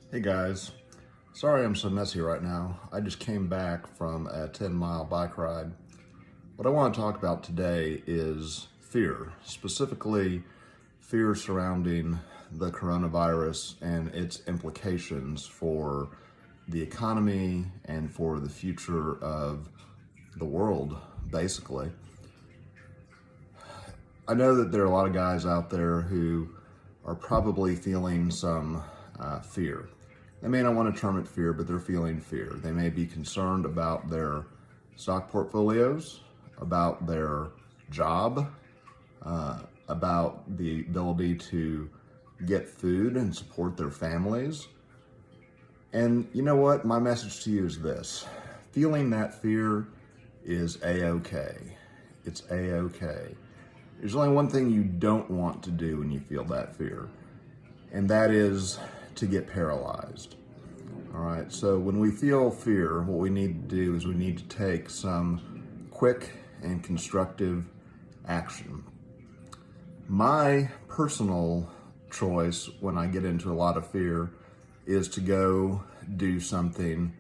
Hey guys, sorry I'm so messy right now. I just came back from a 10-mile bike ride. What I want to talk about today is fear, specifically fear surrounding the coronavirus and its implications for the economy and for the future of the world, basically. I know that there are a lot of guys out there who are probably feeling some fear. They may not want to term it fear, but they're feeling fear. They may be concerned about their stock portfolios, about their job, about the ability to get food and support their families. And you know what? My message to you is this. Feeling that fear is A-okay. It's A-okay. There's only one thing you don't want to do when you feel that fear, and that is to get paralyzed. All right, so when we feel fear, what we need to do is we need to take some quick and constructive action. My personal choice when I get into a lot of fear is to go do something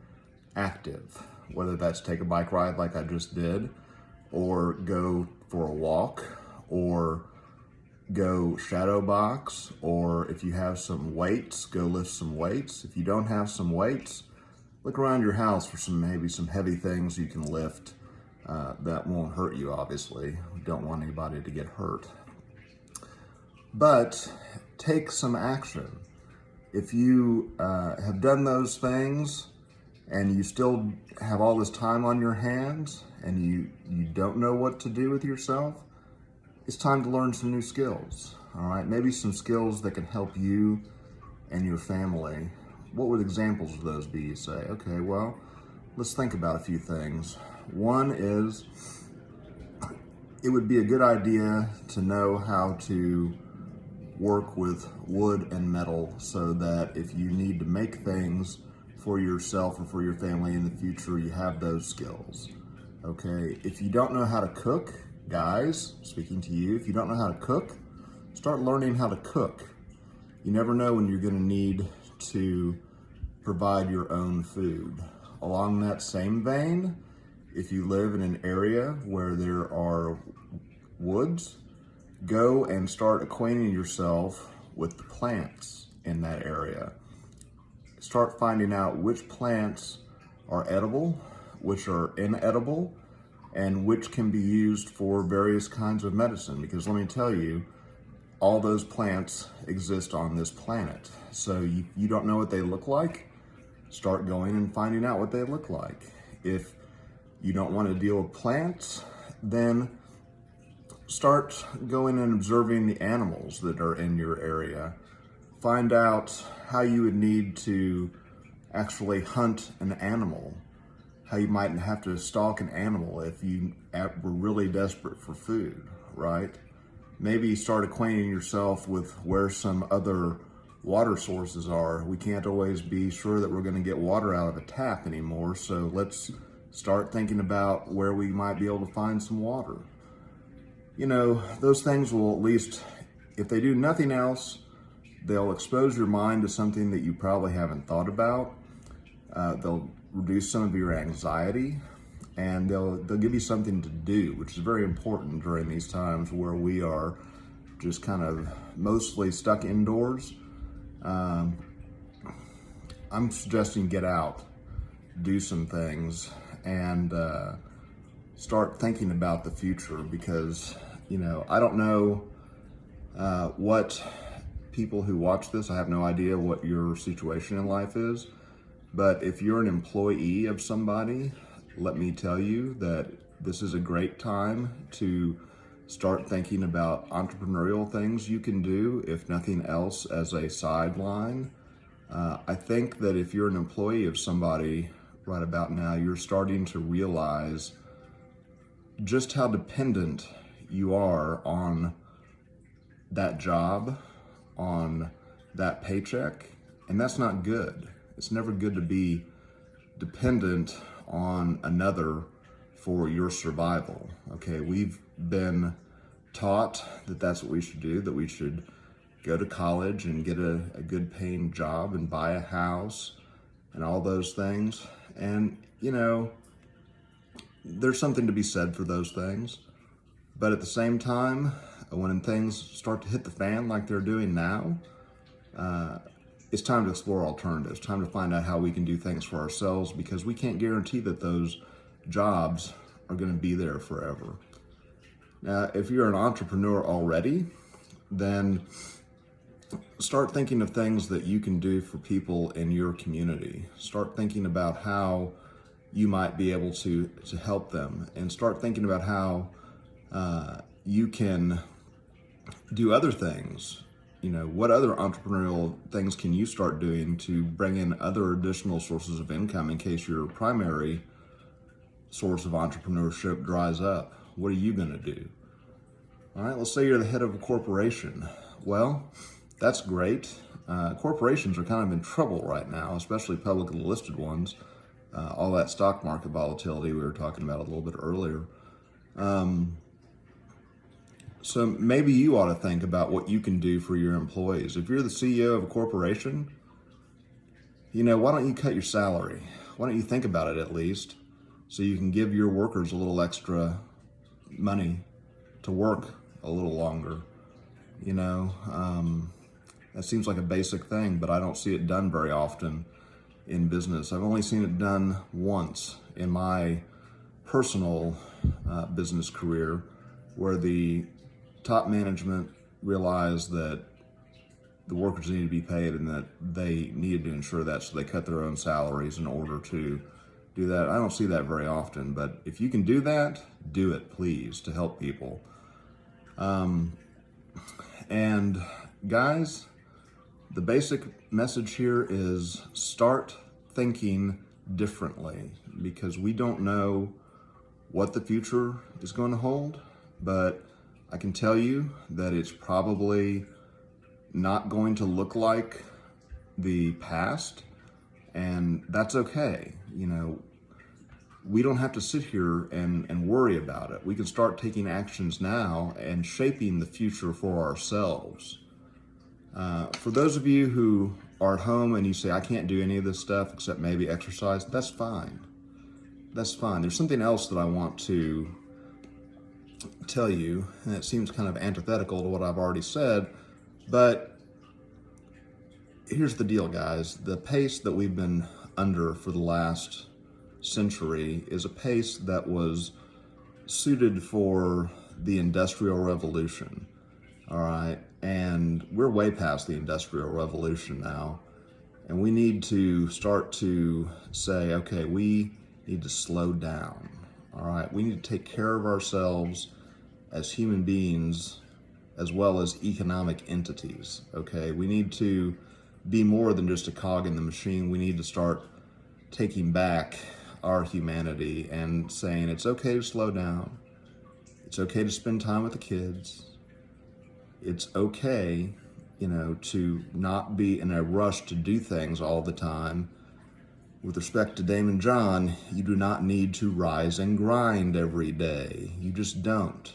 active, whether that's take a bike ride like I just did, or go for a walk, or go shadow box, or if you have some weights, go lift some weights. If you don't have some weights, look around your house for maybe some heavy things you can lift that won't hurt you, obviously. We don't want anybody to get hurt. But take some action. If you have done those things and you still have all this time on your hands and you don't know what to do with yourself, it's time to learn some new skills, all right? Maybe some skills that can help you and your family. What would examples of those be, you say? Okay, well, let's think about a few things. One is, it would be a good idea to know how to work with wood and metal so that if you need to make things for yourself or for your family in the future, you have those skills, okay? If you don't know how to cook, guys, speaking to you, if you don't know how to cook, start learning how to cook. You never know when you're going to need to provide your own food. Along that same vein, if you live in an area where there are woods, go and start acquainting yourself with the plants in that area. Start finding out which plants are edible, which are inedible, and which can be used for various kinds of medicine. Because let me tell you, all those plants exist on this planet. So you don't know what they look like, start going and finding out what they look like. If you don't want to deal with plants, then start going and observing the animals that are in your area. Find out how you would need to actually hunt an animal, how you might have to stalk an animal if you were really desperate for food, right? Maybe start acquainting yourself with where some other water sources are. We can't always be sure that we're going to get water out of a tap anymore, so let's start thinking about where we might be able to find some water. You know, those things will at least, if they do nothing else, they'll expose your mind to something that you probably haven't thought about. They'll reduce some of your anxiety, and they'll give you something to do, which is very important during these times where we are just kind of mostly stuck indoors. I'm suggesting get out, do some things, and start thinking about the future, because, you know, I don't know what people who watch this, I have no idea what your situation in life is. But if you're an employee of somebody, let me tell you that this is a great time to start thinking about entrepreneurial things you can do, if nothing else, as a sideline. I think that if you're an employee of somebody right about now, you're starting to realize just how dependent you are on that job, on that paycheck, and that's not good. It's never good to be dependent on another for your survival, okay? We've been taught that that's what we should do, that we should go to college and get a good paying job and buy a house and all those things. And, you know, there's something to be said for those things. But at the same time, when things start to hit the fan like they're doing now, it's time to explore alternatives, time to find out how we can do things for ourselves, because we can't guarantee that those jobs are going to be there forever. Now, if you're an entrepreneur already, then start thinking of things that you can do for people in your community. Start thinking about how you might be able to help them, and start thinking about how you can do other things. You know, what other entrepreneurial things can you start doing to bring in other additional sources of income in case your primary source of entrepreneurship dries up? What are you going to do? All right, let's say you're the head of a corporation. Well, that's great. Corporations are kind of in trouble right now, especially publicly listed ones. All that stock market volatility we were talking about a little bit earlier. So maybe you ought to think about what you can do for your employees. If you're the CEO of a corporation, you know, why don't you cut your salary? Why don't you think about it at least, so you can give your workers a little extra money to work a little longer? You know, that seems like a basic thing, but I don't see it done very often in business. I've only seen it done once in my personal business career, where the top management realized that the workers needed to be paid and that they needed to ensure that, so they cut their own salaries in order to do that. I don't see that very often, but if you can do that, do it, please, to help people. And guys, the basic message here is start thinking differently, because we don't know what the future is going to hold, but I can tell you that it's probably not going to look like the past, and that's okay. You know, we don't have to sit here and worry about it. We can start taking actions now and shaping the future for ourselves. For those of you who are at home and you say, I can't do any of this stuff except maybe exercise, that's fine. That's fine. There's something else that I want to tell you, and it seems kind of antithetical to what I've already said, but here's the deal, guys. The pace that we've been under for the last century is a pace that was suited for the Industrial Revolution. All right, and we're way past the Industrial Revolution now, and we need to start to say, okay, we need to slow down. All right, we need to take care of ourselves as human beings as well as economic entities. Okay, we need to be more than just a cog in the machine. We need to start taking back our humanity and saying it's okay to slow down. It's okay to spend time with the kids. It's okay, you know, to not be in a rush to do things all the time. With respect to Daymond John, you do not need to rise and grind every day. You just don't.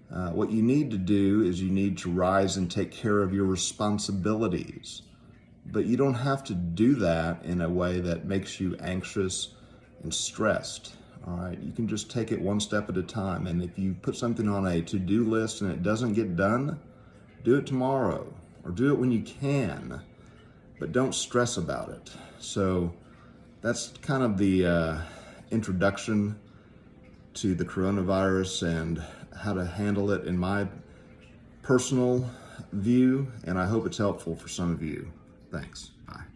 What you need to do is you need to rise and take care of your responsibilities. But you don't have to do that in a way that makes you anxious and stressed. All right, you can just take it one step at a time. And if you put something on a to-do list and it doesn't get done, do it tomorrow or do it when you can, but don't stress about it. So that's kind of the introduction to the coronavirus and how to handle it in my personal view, and I hope it's helpful for some of you. Thanks. Bye.